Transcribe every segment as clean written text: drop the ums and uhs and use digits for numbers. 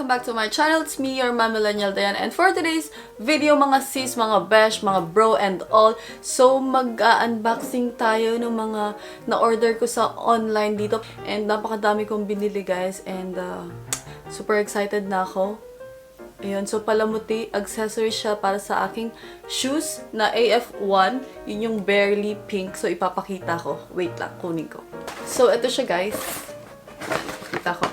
welcome back to my channel. It's me, your MOMmillenial Diana. And for today's video, mga sis, mga besh, mga bro, and all. So, mag-unboxing tayo ng mga na-order ko sa online dito. And napakadami kong binili, guys. And super excited na ako. Ayun, so palamuti, accessory siya para sa aking shoes na AF1. Yun yung barely pink. So, ipapakita ko. Wait lang, kunin ko. So, ito siya, guys. Pakita ko.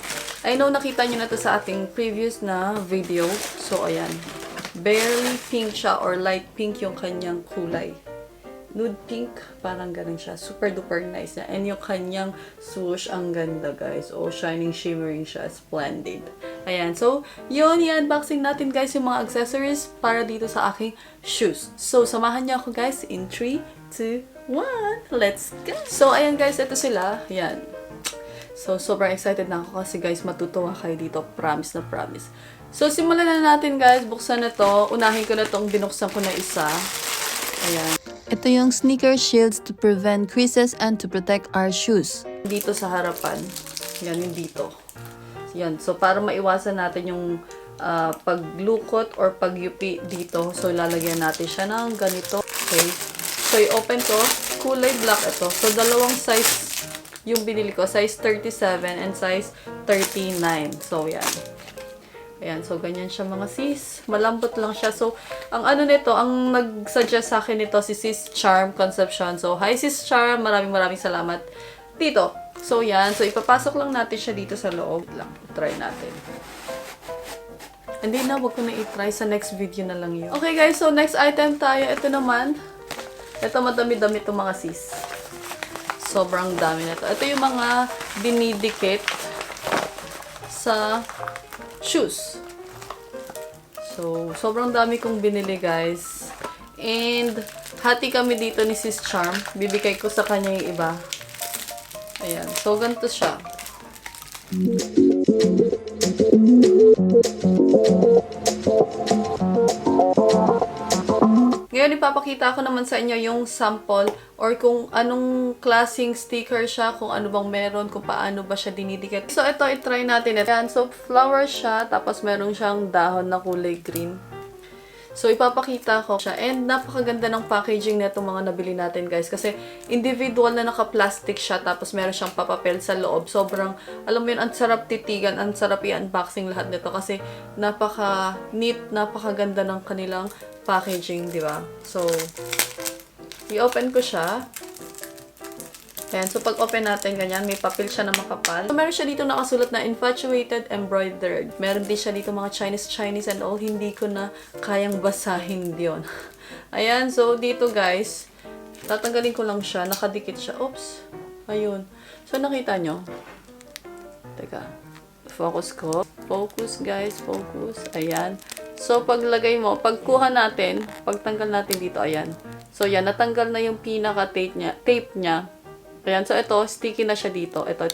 I know nakita nyo na to sa ating previous na video. So, ayan. Barely pink siya or light pink yung kanyang kulay. Nude pink, parang ganun siya. Super duper nice na. And yung kanyang swoosh, ang ganda, guys. Oh, shining, shimmering siya. Splendid. Ayan. So, yun, i-unboxing natin, guys, yung mga accessories para dito sa aking shoes. So, samahan niyo ako, guys, in 3, 2, 1. Let's go! So, ayan, guys, ito sila. Ayan. So, sobrang excited na ako kasi, guys, matutuwa kayo dito. Promise na promise. So, simulan na natin, guys. Buksan na to. Unahin ko na tong binuksan ko na isa. Ayan. Ito yung sneaker shields to prevent creases and to protect our shoes. Dito sa harapan. Yan, yung dito. Yan. So, para maiwasan natin yung paglukot or pagyupi dito. So, lalagyan natin siya ng ganito. Okay. So, i-open ko. Kulay black ito. So, dalawang size yung binili ko. Size 37 and size 39. So, yan. Ayan. So, ganyan siya mga sis. Malambot lang siya. So, ang ano nito, ang nag-suggest sa akin nito si Sis Charm Conception. So, hi Sis Charm. Maraming salamat dito. So, yan. So, ipapasok lang natin siya dito sa loob. Lang. Try natin. Hindi na. Wag ko na i-try. Sa next video na lang yun. Okay, guys. So, next item tayo. Ito naman. Ito, madami-dami itong mga sis. Sobrang dami na ito. Ito yung mga dinidikit sa shoes. So, sobrang dami kong binili, guys. And, hati kami dito ni Sis Charm. Bibigay ko sa kanya yung iba. Ayan. So, ganito siya. Ngayon, ipapakita ko naman sa inyo yung sample or kung anong klaseng sticker siya, kung ano bang meron, kung paano ba siya dinidikit. So, ito, itry natin. Ayan, so, flower siya, tapos meron siyang dahon na kulay green. So, ipapakita ko siya. And, napakaganda ng packaging na itong mga nabili natin, guys. Kasi, individual na naka-plastic siya, tapos meron siyang papapel sa loob. Sobrang, alam mo yun, ang sarap titigan, ang sarap i-unboxing lahat nito. Kasi, napaka-neat, napakaganda ng kanilang packaging, di ba? So, i-open ko siya. Ayan, so pag open natin, ganyan, may papel siya na makapal. So, meron siya dito nakasulat na infatuated, embroidered. Meron din siya dito mga Chinese and all. Hindi ko na kayang basahin yun. Ayan, so dito guys, tatanggalin ko lang siya. Nakadikit siya. Oops. Ayun. So, nakita nyo? Teka. Focus ko. Focus, guys. Focus. Ayan. So, paglagay mo, pagkuha natin, pagtanggal natin dito, ayan. So, yan. Natanggal na yung pinaka-tape niya. Ayan. So, ito, sticky na siya dito. Ito.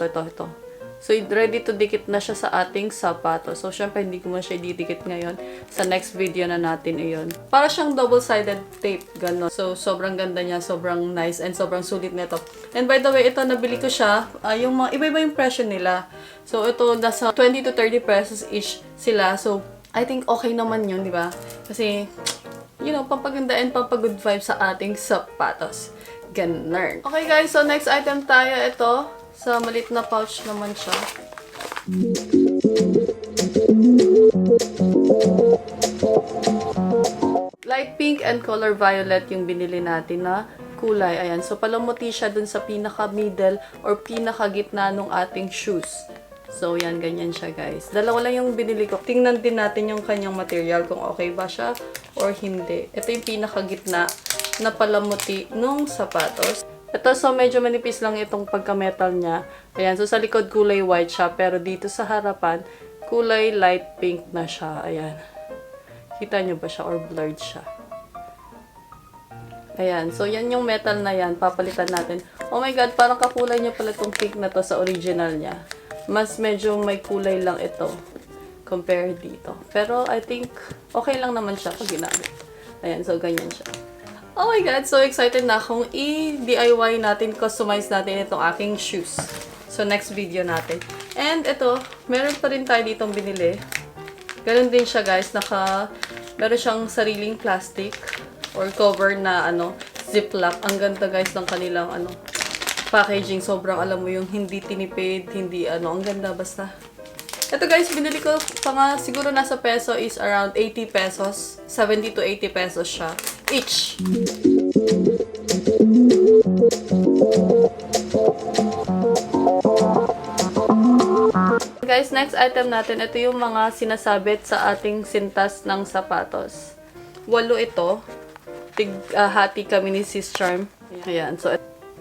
So, ready to dikit na siya sa ating sapato. So, syempre, hindi ko muna siya didikit ngayon. Sa next video na natin iyon. Para siyang double-sided tape. Ganon. So, sobrang ganda niya. Sobrang nice and sobrang sulit nito. And by the way, ito, nabili ko siya. Yung mga, iba-iba yung presyo nila. So, ito, nasa 20 to 30 pesos each sila. So, I think okay naman yun, di ba? Kasi, you know, pampaganda and pampagood vibe sa ating sapatos. Ganun. Okay guys, so next item tayo. Ito, sa maliit na pouch naman siya. Light pink and color violet yung binili natin na kulay. Ayan, so palamuti siya dun sa pinaka-middle or pinaka-gitna ng ating shoes. So, yan, ganyan siya, guys. Dalawa lang yung binili ko. Tingnan din natin yung kanyang material, kung okay ba siya or hindi. Ito yung pinakagitna na palamuti nung sapatos. Ito, so, medyo manipis lang itong pagka-metal niya. Ayan, so, sa likod kulay white siya, pero dito sa harapan, kulay light pink na siya. Ayan. Kita nyo ba siya or blurred siya? Ayan, so, yan yung metal na yan. Papalitan natin. Oh my God, parang kakulay niya pala itong pink na to sa original niya. Mas medyo may kulay lang ito compare dito. Pero I think okay lang naman siya pag ginamit. Ayan, so ganyan siya. Oh my God, so excited na akong i-DIY natin, customize natin itong aking shoes. So next video natin. And ito, meron pa rin tayo ditong binili. Ganun din siya guys, meron siyang sariling plastic or cover na ziplock. Ang ganda guys ng kanilang packaging. Sobrang alam mo yung hindi tinipid, hindi ang ganda basta. Ito guys, binili ko pa nga, siguro nasa peso is around 80 pesos. 70 to 80 pesos siya. Each. Guys, next item natin, ito yung mga sinasabit sa ating sintas ng sapatos. 8 ito. Hati kami ni Sis Charm. Ayan.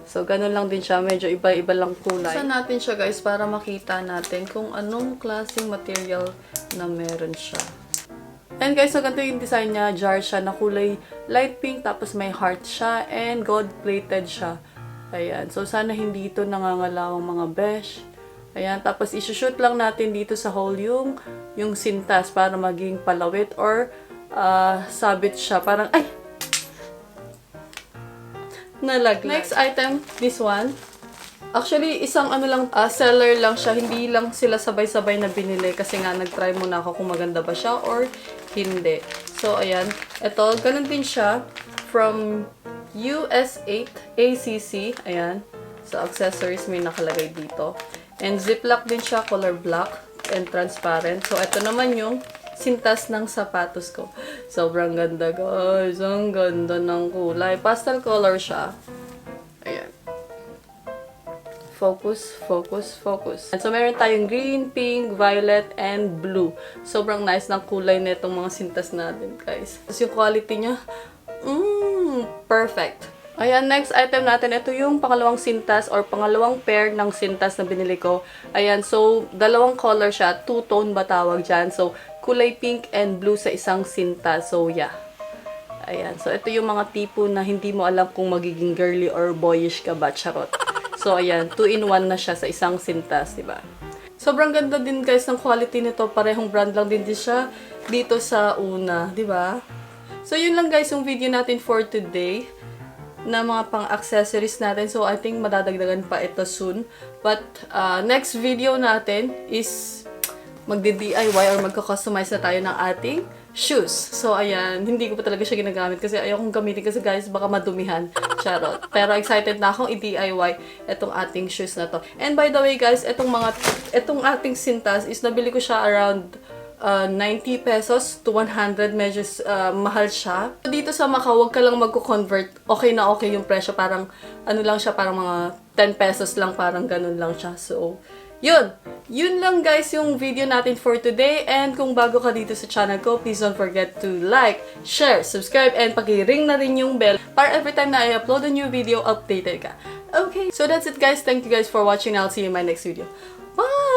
So, ganun lang din siya. Medyo iba-iba lang kulay. Isa natin siya guys para makita natin kung anong klaseng material na meron siya. And guys, so ganito yung design niya. Jar siya na kulay light pink. Tapos may heart siya. And gold-plated siya. Ayan. So, sana hindi ito nangangalawang mga besh. Ayan, tapos isushoot lang natin dito sa hole yung sintas para maging palawit or sabit siya. Parang, ay! Nalaglag. Next item, this one. Actually, isang seller lang siya. Hindi lang sila sabay-sabay na binili kasi nga nag-try muna ako kung maganda ba siya or hindi. So, ayan. Ito, ganun din siya. From US8 ACC. Ayan. So, accessories may nakalagay dito. And ziplock din siya, color black and transparent. So, ito naman yung sintas ng sapatos ko. Sobrang ganda, guys. Ang ganda ng kulay. Pastel color siya. Ayan. Focus, focus, focus. And so, meron tayong green, pink, violet, and blue. Sobrang nice ng kulay nitong mga sintas natin, guys. Tapos yung quality niya, perfect. Ayan, next item natin, ito yung pangalawang sintas or pangalawang pair ng sintas na binili ko. Ayan, so, dalawang color siya. Two-tone ba tawag dyan? So, kulay pink and blue sa isang sintas. So, yeah. Ayan, so, ito yung mga tipo na hindi mo alam kung magiging girly or boyish ka ba, charot. So, ayan, 2-in-1 na siya sa isang sintas, diba? Sobrang ganda din, guys, ng quality nito. Parehong brand lang din siya dito sa una, diba? So, yun lang, guys, yung video natin for today na mga pang-accessories natin. So, I think madadagdagan pa ito soon. But, next video natin is magdi-DIY or magka-customize na tayo ng ating shoes. So, ayan. Hindi ko pa talaga siya ginagamit kasi ayokong gamitin kasi guys, baka madumihan. Charot. Pero excited na akong i-DIY itong ating shoes na to. And by the way guys, itong ating sintas is nabili ko siya around 90 pesos to 100, medyo mahal siya. Dito sa Macau, wag ka lang magko-convert. Okay na okay yung presyo. Parang, lang siya, parang mga 10 pesos lang, parang ganun lang siya. So, yun. Yun lang guys yung video natin for today. And kung bago ka dito sa channel ko, please don't forget to like, share, subscribe, and paki-ring na rin yung bell para every time na I upload a new video, updated ka. Okay, so that's it guys. Thank you guys for watching. I'll see you in my next video. Bye!